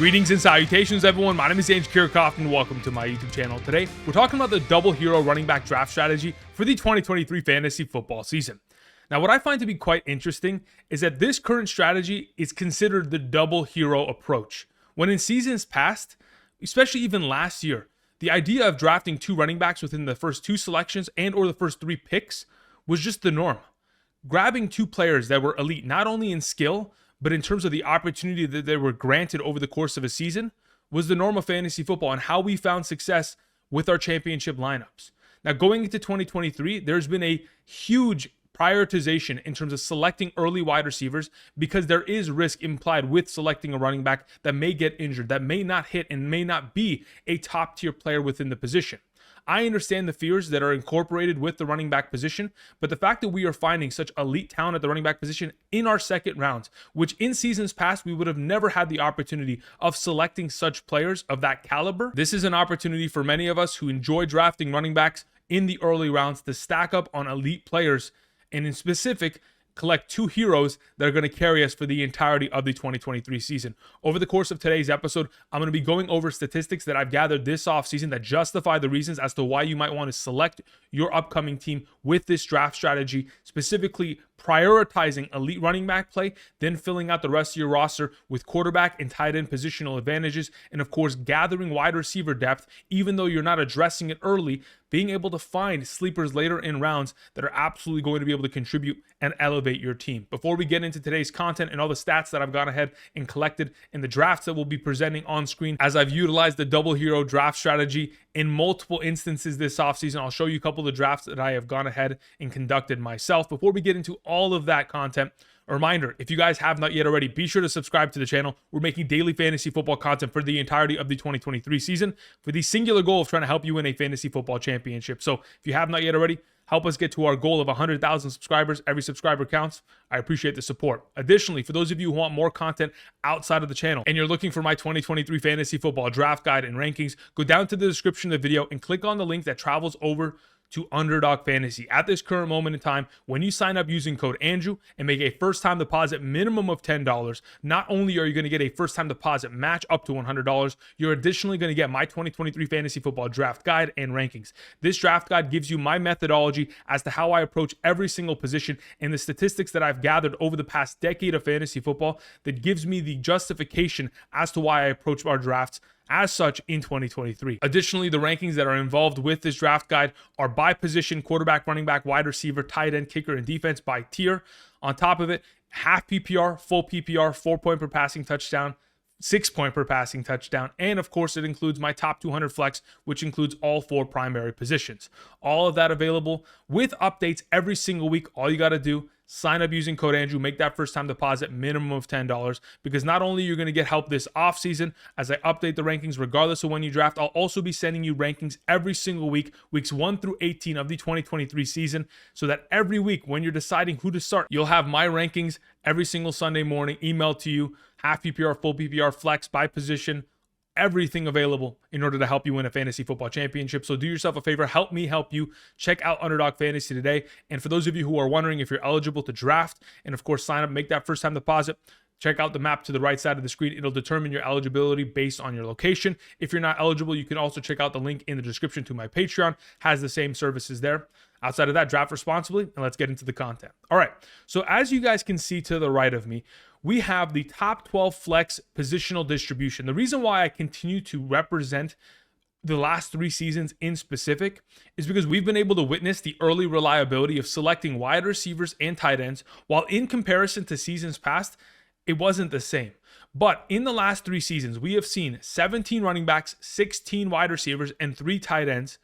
Greetings and salutations, everyone. My name is Kiorkof, and welcome to my YouTube channel. Today, we're talking about the double hero running back draft strategy for the 2023 fantasy football season. Now, what I find to be quite interesting is that this current strategy is considered the double hero approach, when in seasons past, especially even last year, the idea of drafting two running backs within the first two selections and or the first three picks was just the norm. Grabbing two players that were elite, not only in skill, but in terms of the opportunity that they were granted over the course of a season, was the norm of fantasy football and how we found success with our championship lineups. Now, going into 2023, there's been a huge prioritization in terms of selecting early wide receivers because there is risk implied with selecting a running back that may get injured, that may not hit, and may not be a top tier player within the position. I understand the fears that are incorporated with the running back position, but the fact that we are finding such elite talent at the running back position in our second rounds, which in seasons past we would have never had the opportunity of selecting such players of that caliber, this is an opportunity for many of us who enjoy drafting running backs in the early rounds to stack up on elite players, and in specific, collect two heroes that are going to carry us for the entirety of the 2023 season. Over the course of today's episode, I'm going to be going over statistics that I've gathered this offseason that justify the reasons as to why you might want to select your upcoming team with this draft strategy, specifically prioritizing elite running back play, then filling out the rest of your roster with quarterback and tight end positional advantages, and of course, gathering wide receiver depth, even though you're not addressing it early, being able to find sleepers later in rounds that are absolutely going to be able to contribute and elevate your team. Before we get into today's content and all the stats that I've gone ahead and collected in the drafts that we'll be presenting on screen, as I've utilized the double hero draft strategy in multiple instances this offseason, I'll show you a couple of the drafts that I have gone ahead and conducted myself. Before we get into all of that content, a reminder, if you guys have not yet already, be sure to subscribe to the channel. We're making daily fantasy football content for the entirety of the 2023 season for the singular goal of trying to help you win a fantasy football championship. So if you have not yet already, help us get to our goal of 100,000 subscribers. Every subscriber counts. I appreciate the support. Additionally, for those of you who want more content outside of the channel and you're looking for my 2023 fantasy football draft guide and rankings, go down to the description of the video and click on the link that travels over to Underdog Fantasy. At this current moment in time, when you sign up using code Andrew and make a first-time deposit minimum of $10, not only are you going to get a first-time deposit match up to $100, you're additionally going to get my 2023 fantasy football draft guide and rankings. This draft guide gives you my methodology as to how I approach every single position and the statistics that I've gathered over the past decade of fantasy football that gives me the justification as to why I approach our drafts as such in 2023. Additionally, the rankings that are involved with this draft guide are by position: quarterback, running back, wide receiver, tight end, kicker, and defense by tier. On top of it, half PPR, full PPR, 4-point per passing touchdown, 6-point per passing touchdown, and of course it includes my top 200 flex, which includes all four primary positions. All of that available with updates every single week. All you got to do, sign up using code Andrew, make that first time deposit minimum of $10, because not only you're going to get help this offseason as I update the rankings regardless of when you draft, I'll also be sending you rankings every single week, weeks 1 through 18 of the 2023 season, so that every week when you're deciding who to start, you'll have my rankings every single Sunday morning emailed to you, half PPR, full PPR, flex by position, everything available in order to help you win a fantasy football championship. So do yourself a favor, help me help you. Check out Underdog Fantasy today. And for those of you who are wondering if you're eligible to draft and of course sign up, make that first time deposit, check out the map to the right side of the screen. It'll determine your eligibility based on your location. If you're not eligible, you can also check out the link in the description to my Patreon. Has the same services there. Outside of that, draft responsibly, and let's get into the content. All right, so as you guys can see to the right of me, we have the top 12 flex positional distribution. The reason why I continue to represent the last 3 seasons in specific is because we've been able to witness the early reliability of selecting wide receivers and tight ends, while in comparison to seasons past, it wasn't the same. But in the last 3 seasons, we have seen 17 running backs, 16 wide receivers, and 3 tight ends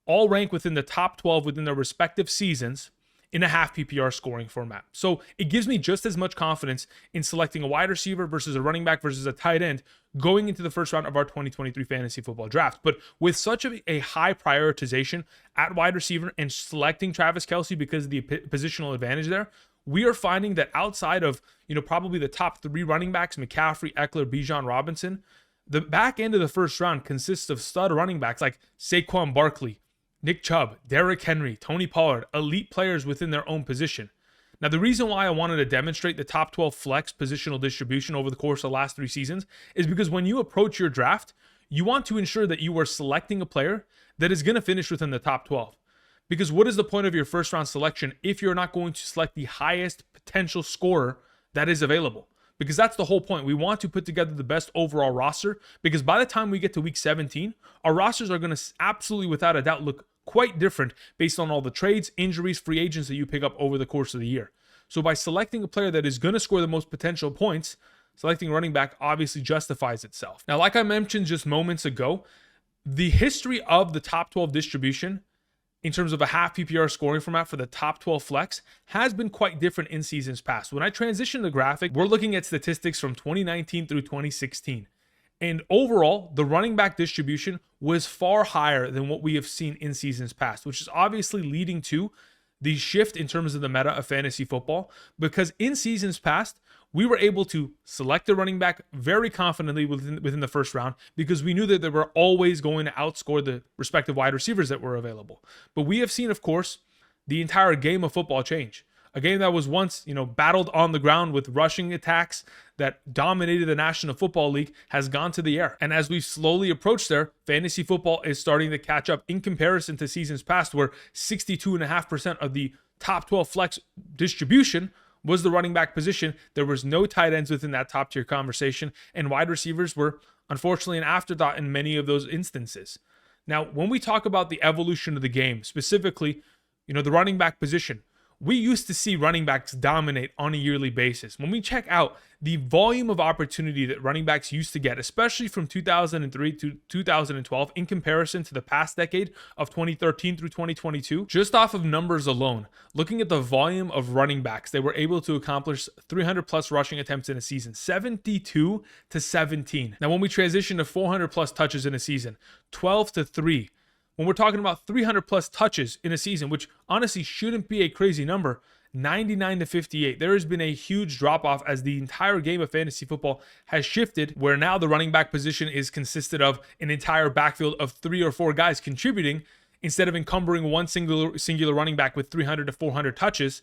all rank within the top 12 within their respective seasons in a half PPR scoring format. So it gives me just as much confidence in selecting a wide receiver versus a running back versus a tight end going into the first round of our 2023 fantasy football draft. But with such a high prioritization at wide receiver and selecting Travis Kelce because of the positional advantage there, we are finding that outside of, probably the top 3 running backs, McCaffrey, Eckler, Bijan Robinson, the back end of the first round consists of stud running backs like Saquon Barkley, Nick Chubb, Derrick Henry, Tony Pollard, elite players within their own position. Now, the reason why I wanted to demonstrate the top 12 flex positional distribution over the course of the last 3 seasons is because when you approach your draft, you want to ensure that you are selecting a player that is going to finish within the top 12. Because what is the point of your first round selection if you're not going to select the highest potential scorer that is available? Because that's the whole point. We want to put together the best overall roster, because by the time we get to week 17, our rosters are going to absolutely, without a doubt, look quite different based on all the trades, injuries, free agents that you pick up over the course of the year. So by selecting a player that is going to score the most potential points, selecting running back obviously justifies itself. Now, like I mentioned just moments ago, the history of the top 12 distribution in terms of a half PPR scoring format for the top 12 flex has been quite different in seasons past. When I transition the graphic, we're looking at statistics from 2019 through 2016. And overall, the running back distribution was far higher than what we have seen in seasons past, which is obviously leading to the shift in terms of the meta of fantasy football, because in seasons past, we were able to select a running back very confidently within the first round because we knew that they were always going to outscore the respective wide receivers that were available. But we have seen, of course, the entire game of football change. A game that was once, battled on the ground with rushing attacks that dominated the National Football League has gone to the air. And as we slowly approach there, fantasy football is starting to catch up in comparison to seasons past, where 62.5% of the top 12 flex distribution was the running back position. There was no tight ends within that top tier conversation, and wide receivers were unfortunately an afterthought in many of those instances. Now, when we talk about the evolution of the game, specifically, the running back position, we used to see running backs dominate on a yearly basis. When we check out the volume of opportunity that running backs used to get, especially from 2003 to 2012, in comparison to the past decade of 2013 through 2022, just off of numbers alone, looking at the volume of running backs, they were able to accomplish 300 plus rushing attempts in a season, 72 to 17. Now, when we transition to 400 plus touches in a season, 12 to 3. When we're talking about 300 plus touches in a season, which honestly shouldn't be a crazy number, 99 to 58. There has been a huge drop off as the entire game of fantasy football has shifted, where now the running back position is consisted of an entire backfield of 3 or 4 guys contributing. Instead of encumbering one singular running back with 300 to 400 touches,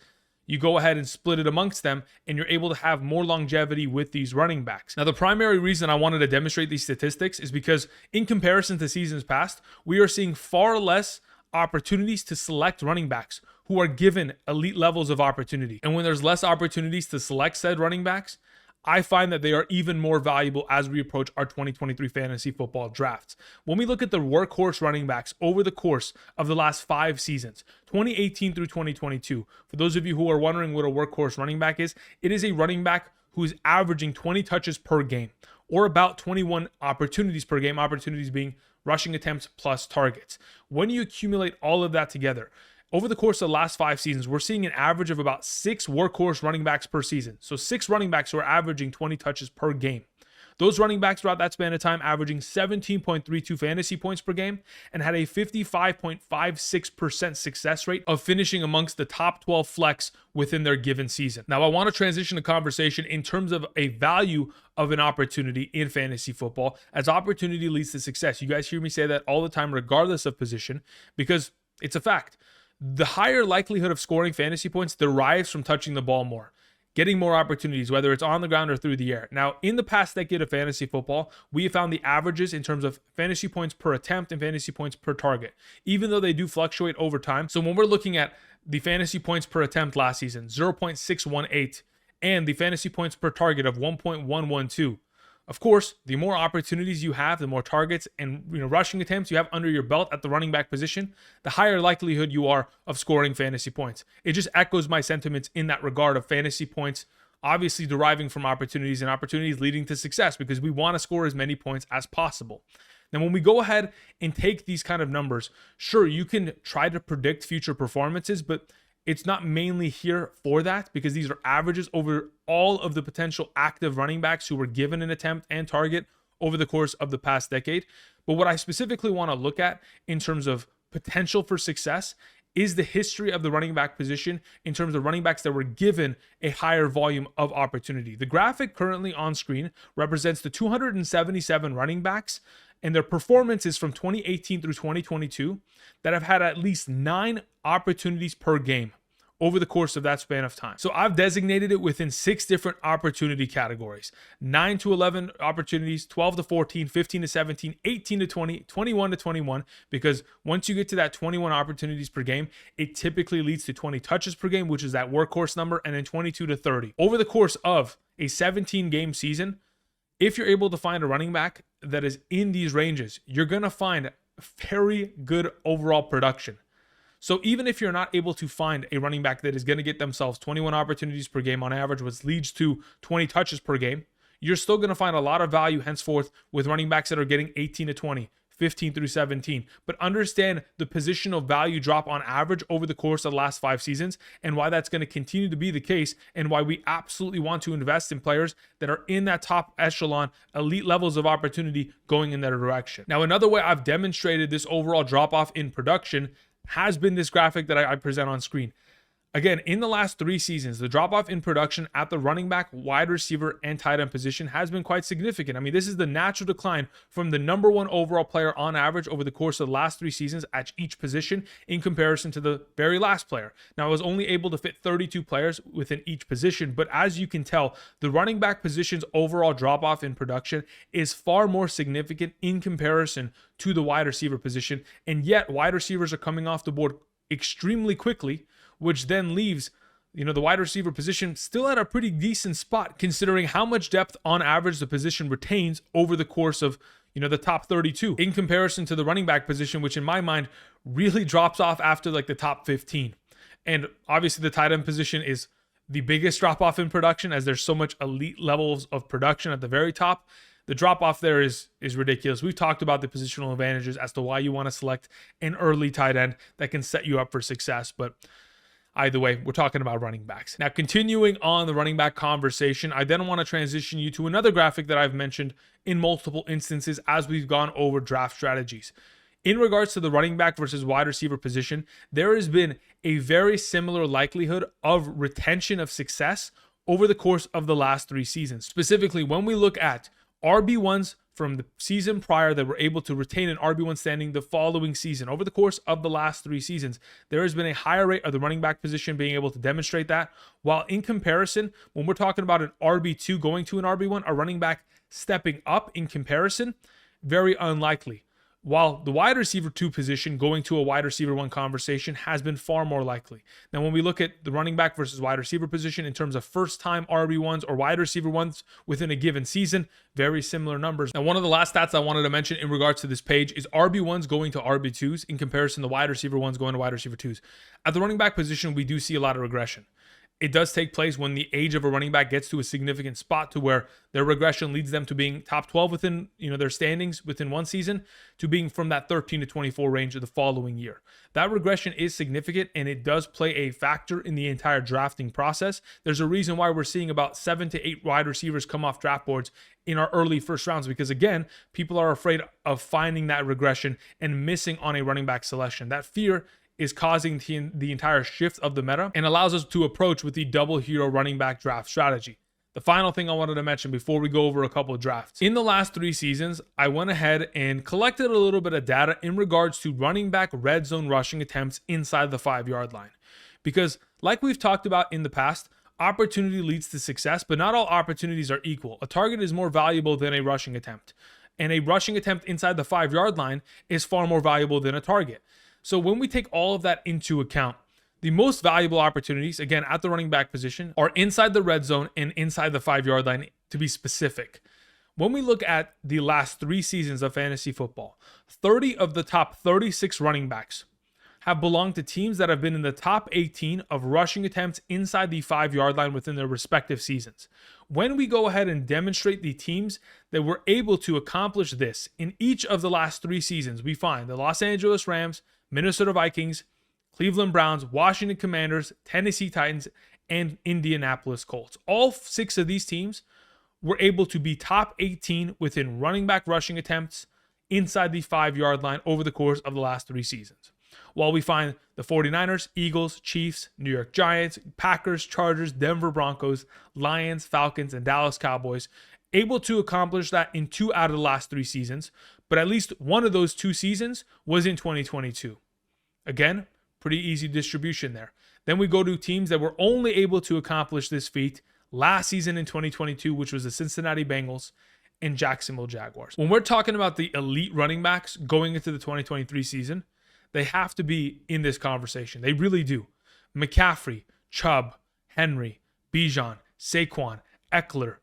you go ahead and split it amongst them, and you're able to have more longevity with these running backs. Now, the primary reason I wanted to demonstrate these statistics is because in comparison to seasons past, we are seeing far less opportunities to select running backs who are given elite levels of opportunity. And when there's less opportunities to select said running backs, I find that they are even more valuable as we approach our 2023 fantasy football drafts. When we look at the workhorse running backs over the course of the last 5 seasons, 2018 through 2022, for those of you who are wondering what a workhorse running back is, it is a running back who is averaging 20 touches per game, or about 21 opportunities per game, opportunities being rushing attempts plus targets. When you accumulate all of that together, over the course of the last 5 seasons, we're seeing an average of about 6 workhorse running backs per season. So 6 running backs who are averaging 20 touches per game. Those running backs throughout that span of time averaging 17.32 fantasy points per game and had a 55.56% success rate of finishing amongst the top 12 flex within their given season. Now, I want to transition the conversation in terms of a value of an opportunity in fantasy football, as opportunity leads to success. You guys hear me say that all the time, regardless of position, because it's a fact. The higher likelihood of scoring fantasy points derives from touching the ball more, getting more opportunities, whether it's on the ground or through the air. Now, in the past decade of fantasy football, we have found the averages in terms of fantasy points per attempt and fantasy points per target, even though they do fluctuate over time. So when we're looking at the fantasy points per attempt last season, 0.618, and the fantasy points per target of 1.112, of course, the more opportunities you have, the more targets and rushing attempts you have under your belt at the running back position, the higher likelihood you are of scoring fantasy points. It just echoes my sentiments in that regard of fantasy points obviously deriving from opportunities and opportunities leading to success, because we want to score as many points as possible. Now, when we go ahead and take these kind of numbers, sure, you can try to predict future performances, but it's not mainly here for that, because these are averages over all of the potential active running backs who were given an attempt and target over the course of the past decade. But what I specifically want to look at in terms of potential for success is the history of the running back position in terms of running backs that were given a higher volume of opportunity. The graphic currently on screen represents the 277 running backs and their performances from 2018 through 2022 that have had at least 9 opportunities per game over the course of that span of time. So I've designated it within 6 different opportunity categories: 9 to 11 opportunities, 12 to 14, 15 to 17, 18 to 20, 21 to 21, because once you get to that 21 opportunities per game, it typically leads to 20 touches per game, which is that workhorse number, and then 22 to 30. Over the course of a 17 game season, if you're able to find a running back that is in these ranges, you're going to find very good overall production. So even if you're not able to find a running back that is going to get themselves 21 opportunities per game on average, which leads to 20 touches per game, you're still going to find a lot of value henceforth with running backs that are getting 18 to 20, 15 through 17. But understand the positional value drop on average over the course of the last 5 seasons, and why that's going to continue to be the case, and why we absolutely want to invest in players that are in that top echelon, elite levels of opportunity going in that direction. Now, another way I've demonstrated this overall drop off in production has been this graphic that I present on screen. Again, in the last 3 seasons, the drop-off in production at the running back, wide receiver, and tight end position has been quite significant. I mean, this is the natural decline from the number 1 overall player on average over the course of the last 3 seasons at each position in comparison to the very last player. Now, I was only able to fit 32 players within each position, but as you can tell, the running back position's overall drop-off in production is far more significant in comparison to the wide receiver position, and yet wide receivers are coming off the board extremely quickly, which then leaves, the wide receiver position still at a pretty decent spot, considering how much depth on average the position retains over the course of, the top 32, in comparison to the running back position, which in my mind really drops off after like the top 15. And obviously the tight end position is the biggest drop off in production, as there's so much elite levels of production at the very top. The drop off there is ridiculous. We've talked about the positional advantages as to why you want to select an early tight end that can set you up for success, but either way, we're talking about running backs. Now, continuing on the running back conversation, I then want to transition you to another graphic that I've mentioned in multiple instances as we've gone over draft strategies. In regards to the running back versus wide receiver position, there has been a very similar likelihood of retention of success over the course of the last 3 seasons. Specifically, when we look at RB1s from the season prior that were able to retain an RB1 standing the following season. Over the course of the last 3 seasons, there has been a higher rate of the running back position being able to demonstrate that. While in comparison, when we're talking about an RB2 going to an RB1, a running back stepping up in comparison, very unlikely. While the wide receiver 2 position going to a wide receiver 1 conversation has been far more likely. Now, when we look at the running back versus wide receiver position in terms of first-time RB1s or wide receiver 1s within a given season, very similar numbers. Now, one of the last stats I wanted to mention in regards to this page is RB1s going to RB2s in comparison to wide receiver 1s going to wide receiver 2s. At the running back position, we do see a lot of regression. It does take place when the age of a running back gets to a significant spot to where their regression leads them to being top 12 within their standings within one season to being from that 13 to 24 range of the following year. That regression is significant, and it does play a factor in the entire drafting process. There's a reason why we're seeing about 7 to 8 wide receivers come off draft boards in our early first rounds, because again, people are afraid of finding that regression and missing on a running back selection. That fear is causing the entire shift of the meta and allows us to approach with the double hero running back draft strategy. The final thing I wanted to mention before we go over a couple of drafts. In the last 3 seasons, I went ahead and collected a little bit of data in regards to running back red zone rushing attempts inside the 5-yard line. Because like we've talked about in the past, opportunity leads to success, but not all opportunities are equal. A target is more valuable than a rushing attempt. And a rushing attempt inside the 5-yard line is far more valuable than a target. So when we take all of that into account, the most valuable opportunities, again, at the running back position, are inside the red zone and inside the 5-yard line, to be specific. When we look at the last 3 seasons of fantasy football, 30 of the top 36 running backs have belonged to teams that have been in the top 18 of rushing attempts inside the 5-yard line within their respective seasons. When we go ahead and demonstrate the teams that were able to accomplish this in each of the last 3 seasons, we find the Los Angeles Rams, Minnesota Vikings, Cleveland Browns, Washington Commanders, Tennessee Titans, and Indianapolis Colts. All 6 of these teams were able to be top 18 within running back rushing attempts inside the 5-yard line over the course of the last 3 seasons. While we find the 49ers, Eagles, Chiefs, New York Giants, Packers, Chargers, Denver Broncos, Lions, Falcons, and Dallas Cowboys able to accomplish that in 2 out of the last 3 seasons, but at least one of those 2 seasons was in 2022. Again, pretty easy distribution there. Then we go to teams that were only able to accomplish this feat last season in 2022, which was the Cincinnati Bengals and Jacksonville Jaguars. When we're talking about the elite running backs going into the 2023 season, they have to be in this conversation. They really do. McCaffrey, Chubb, Henry, Bijan, Saquon, Eckler,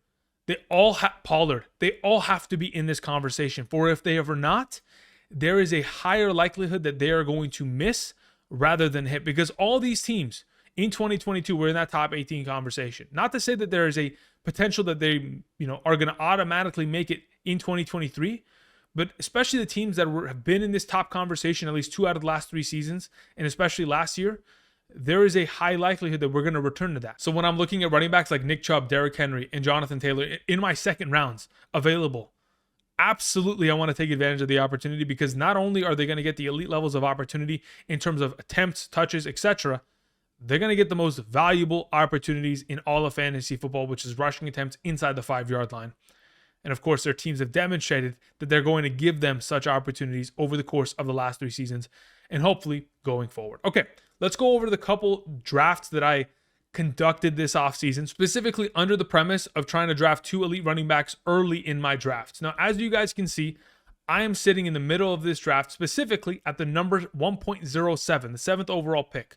Pollard, they all have to be in this conversation. For if they are not, there is a higher likelihood that they are going to miss rather than hit, because all these teams in 2022 were in that top 18 conversation. Not to say that there is a potential that they, are going to automatically make it in 2023, but especially the teams that have been in this top conversation at least 2 out of the last 3 seasons, and especially last year, there is a high likelihood that we're going to return to that. So when I'm looking at running backs like Nick Chubb, Derrick Henry, and Jonathan Taylor in my second rounds available, absolutely I want to take advantage of the opportunity, because not only are they going to get the elite levels of opportunity in terms of attempts, touches, etc., they're going to get the most valuable opportunities in all of fantasy football, which is rushing attempts inside the 5-yard line. And of course, their teams have demonstrated that they're going to give them such opportunities over the course of the last 3 seasons and hopefully going forward. Okay, let's go over the couple drafts that I conducted this offseason, specifically under the premise of trying to draft 2 elite running backs early in my drafts. Now, as you guys can see, I am sitting in the middle of this draft, specifically at the number 1.07, the 7th overall pick.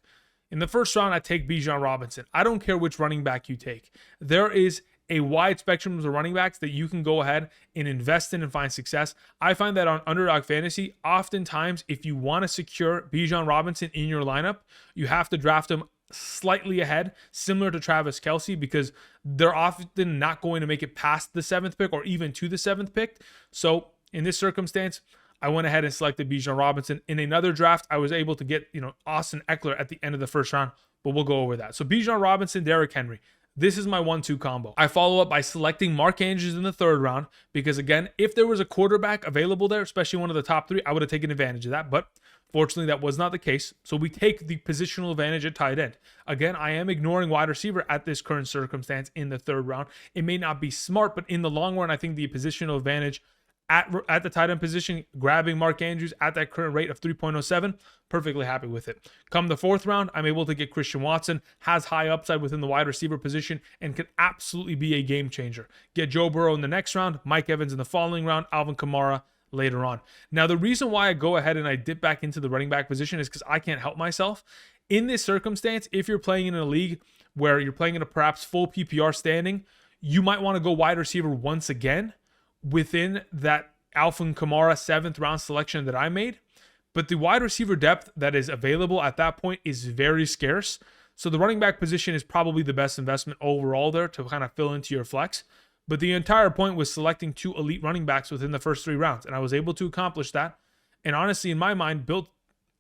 In the first round, I take Bijan Robinson. I don't care which running back you take. There is a wide spectrum of running backs that you can go ahead and invest in and find success. I find that on Underdog Fantasy, oftentimes, if you want to secure Bijan Robinson in your lineup, you have to draft him slightly ahead, similar to Travis Kelce, because they're often not going to make it past the 7th pick or even to the 7th pick. So in this circumstance, I went ahead and selected Bijan Robinson. In another draft, I was able to get, Austin Eckler at the end of the first round, but we'll go over that. So Bijan Robinson, Derrick Henry. This is my 1-2 combo. I follow up by selecting Mark Andrews in the 3rd round, because again, if there was a quarterback available there, especially one of the top 3, I would have taken advantage of that. But fortunately, that was not the case. So we take the positional advantage at tight end. Again, I am ignoring wide receiver at this current circumstance in the 3rd round. It may not be smart, but in the long run, I think the positional advantage at the tight end position, grabbing Mark Andrews at that current rate of 3.07, perfectly happy with it. Come the 4th round, I'm able to get Christian Watson, has high upside within the wide receiver position, and can absolutely be a game changer. Get Joe Burrow in the next round, Mike Evans in the following round, Alvin Kamara later on. Now, the reason why I go ahead and I dip back into the running back position is because I can't help myself. In this circumstance, if you're playing in a league where you're playing in a perhaps full PPR standing, you might want to go wide receiver once again within that Alvin Kamara 7th round selection that I made. But the wide receiver depth that is available at that point is very scarce. So the running back position is probably the best investment overall there to kind of fill into your flex. But the entire point was selecting 2 elite running backs within the first 3 rounds. And I was able to accomplish that. And honestly, in my mind, built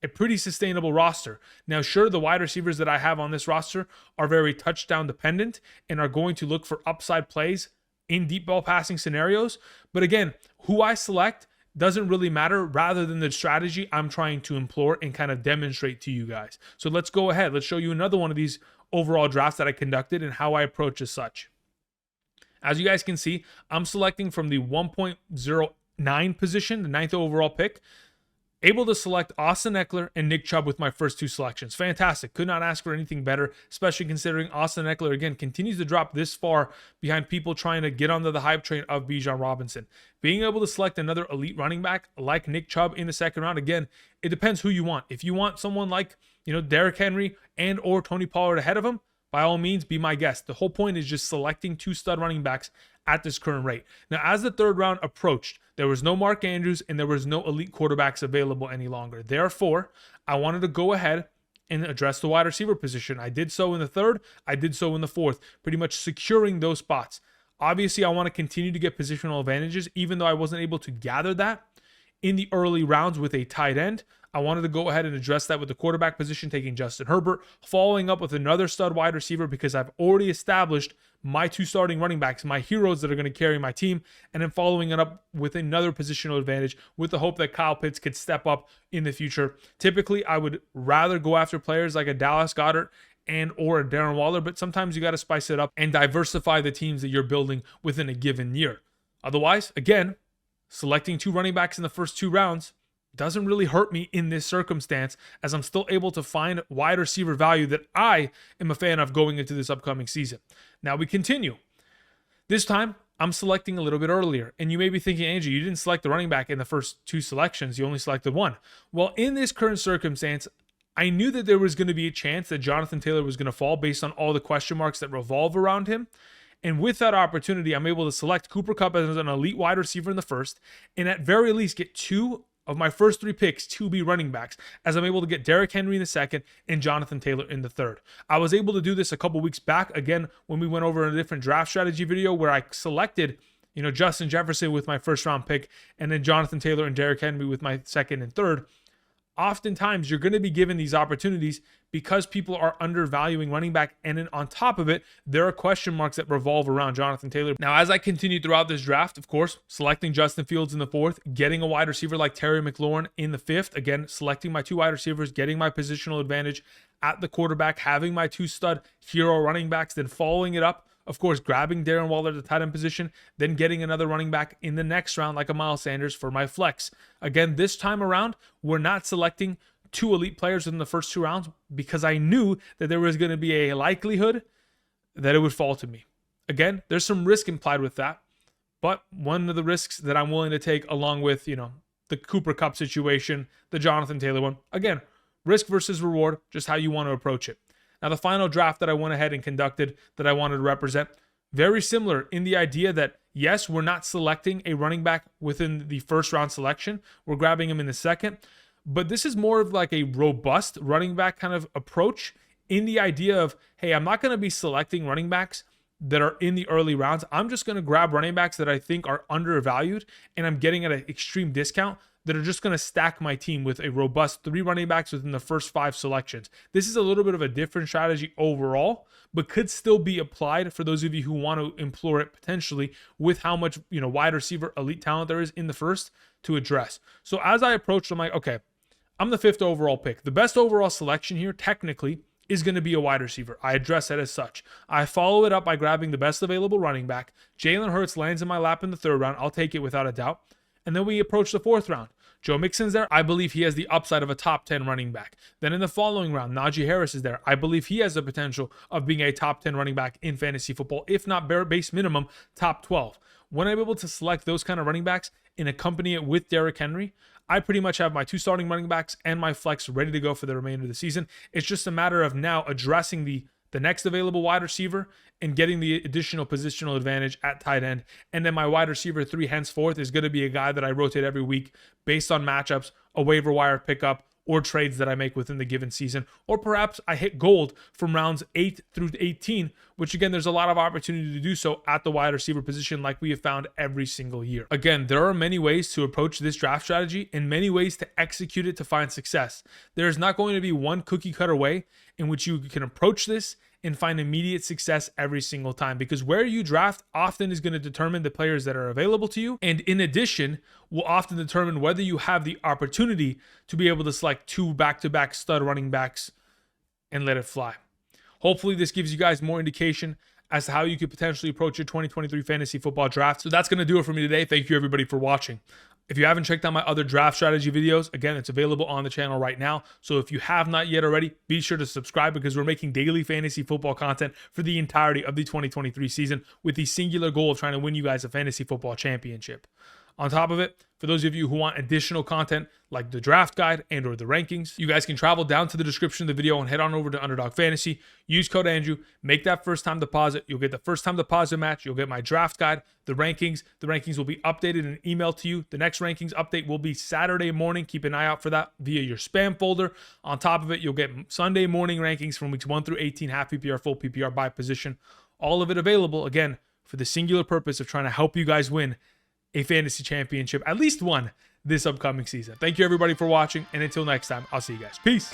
a pretty sustainable roster. Now, sure, the wide receivers that I have on this roster are very touchdown dependent and are going to look for upside plays in deep ball passing scenarios. But again, who I select doesn't really matter, rather than the strategy I'm trying to implore and kind of demonstrate to you guys. So let's go ahead. Let's show you another one of these overall drafts that I conducted and how I approach as such. As you guys can see, I'm selecting from the 1.09 position, the 9th overall pick. Able to select Austin Eckler and Nick Chubb with my first 2 selections. Fantastic. Could not ask for anything better, especially considering Austin Eckler, again, continues to drop this far behind people trying to get onto the hype train of Bijan Robinson. Being able to select another elite running back like Nick Chubb in the 2nd round, again, it depends who you want. If you want someone like, Derrick Henry and or Tony Pollard ahead of him, by all means, be my guest. The whole point is just selecting 2 stud running backs at this current rate. Now, as the 3rd round approached, there was no Mark Andrews and there was no elite quarterbacks available any longer. Therefore, I wanted to go ahead and address the wide receiver position. I did so in the 3rd. I did so in the 4th, pretty much securing those spots. Obviously, I want to continue to get positional advantages, even though I wasn't able to gather that in the early rounds with a tight end. I wanted to go ahead and address that with the quarterback position, taking Justin Herbert, following up with another stud wide receiver because I've already established my 2 starting running backs, my heroes that are going to carry my team, and then following it up with another positional advantage with the hope that Kyle Pitts could step up in the future. Typically, I would rather go after players like a Dallas Goedert and or a Darren Waller, but sometimes you got to spice it up and diversify the teams that you're building within a given year. Otherwise, again, selecting 2 running backs in the first 2 rounds doesn't really hurt me in this circumstance, as I'm still able to find wide receiver value that I am a fan of going into this upcoming season. Now we continue. This time, I'm selecting a little bit earlier. And you may be thinking, Andrew, you didn't select the running back in the first 2 selections. You only selected 1. Well, in this current circumstance, I knew that there was going to be a chance that Jonathan Taylor was going to fall based on all the question marks that revolve around him. And with that opportunity, I'm able to select Cooper Kupp as an elite wide receiver in the first, and at very least get 2 of my first 3 picks to be running backs, as I'm able to get Derrick Henry in the second and Jonathan Taylor in the third. I was able to do this a couple weeks back, again, when we went over a different draft strategy video where I selected, Justin Jefferson with my first round pick, and then Jonathan Taylor and Derrick Henry with my second and third. Oftentimes, you're going to be given these opportunities because people are undervaluing running back, and then on top of it, there are question marks that revolve around Jonathan Taylor. Now, as I continue throughout this draft, of course, selecting Justin Fields in the 4th, getting a wide receiver like Terry McLaurin in the 5th, again, selecting my 2 wide receivers, getting my positional advantage at the quarterback, having my 2 stud hero running backs, then following it up, of course, grabbing Darren Waller at the tight end position, then getting another running back in the next round like a Miles Sanders for my flex. Again, this time around, we're not selecting 2 elite players in the first 2 rounds because I knew that there was going to be a likelihood that it would fall to me. Again, there's some risk implied with that, but one of the risks that I'm willing to take along with, the Cooper Kupp situation, the Jonathan Taylor one, again, risk versus reward, just how you want to approach it. Now, the final draft that I went ahead and conducted that I wanted to represent, very similar in the idea that, yes, we're not selecting a running back within the first round selection. We're grabbing him in the second. But this is more of like a robust running back kind of approach in the idea of, hey, I'm not going to be selecting running backs that are in the early rounds. I'm just going to grab running backs that I think are undervalued and I'm getting at an extreme discount that are just going to stack my team with a robust 3 running backs within the first 5 selections. This is a little bit of a different strategy overall, but could still be applied for those of you who want to employ it potentially with how much, wide receiver elite talent there is in the first to address. So as I approached, I'm like, okay, I'm the 5th overall pick. The best overall selection here technically is going to be a wide receiver. I address it as such. I follow it up by grabbing the best available running back. Jalen Hurts lands in my lap in the 3rd round. I'll take it without a doubt. And then we approach the 4th round. Joe Mixon's there. I believe he has the upside of a top 10 running back. Then in the following round, Najee Harris is there. I believe he has the potential of being a top 10 running back in fantasy football, if not bare base minimum, top 12. When I'm able to select those kind of running backs and accompany it with Derrick Henry, I pretty much have my 2 starting running backs and my flex ready to go for the remainder of the season. It's just a matter of now addressing the next available wide receiver and getting the additional positional advantage at tight end. And then my wide receiver 3 henceforth is going to be a guy that I rotate every week based on matchups, a waiver wire pickup, or trades that I make within the given season. Or perhaps I hit gold from rounds 8 through 18, which again, there's a lot of opportunity to do so at the wide receiver position like we have found every single year. Again, there are many ways to approach this draft strategy and many ways to execute it to find success. There is not going to be one cookie cutter way in which you can approach this and find immediate success every single time, because where you draft often is going to determine the players that are available to you, and in addition will often determine whether you have the opportunity to be able to select 2 back-to-back stud running backs and let it fly. Hopefully this gives you guys more indication as to how you could potentially approach your 2023 fantasy football draft. So that's going to do it for me today. Thank you everybody for watching. If you haven't checked out my other draft strategy videos, again, it's available on the channel right now. So if you have not yet already, be sure to subscribe, because we're making daily fantasy football content for the entirety of the 2023 season with the singular goal of trying to win you guys a fantasy football championship. On top of it, for those of you who want additional content like the draft guide and or the rankings, you guys can travel down to the description of the video and head on over to Underdog Fantasy. Use code Andrew, make that first time deposit. You'll get the first time deposit match. You'll get my draft guide, the rankings. The rankings will be updated and emailed to you. The next rankings update will be Saturday morning. Keep an eye out for that via your spam folder. On top of it, you'll get Sunday morning rankings from weeks 1 through 18, half PPR, full PPR by position. All of it available, again, for the singular purpose of trying to help you guys win a fantasy championship, at least one, this upcoming season. Thank you everybody for watching, and until next time, I'll see you guys. Peace.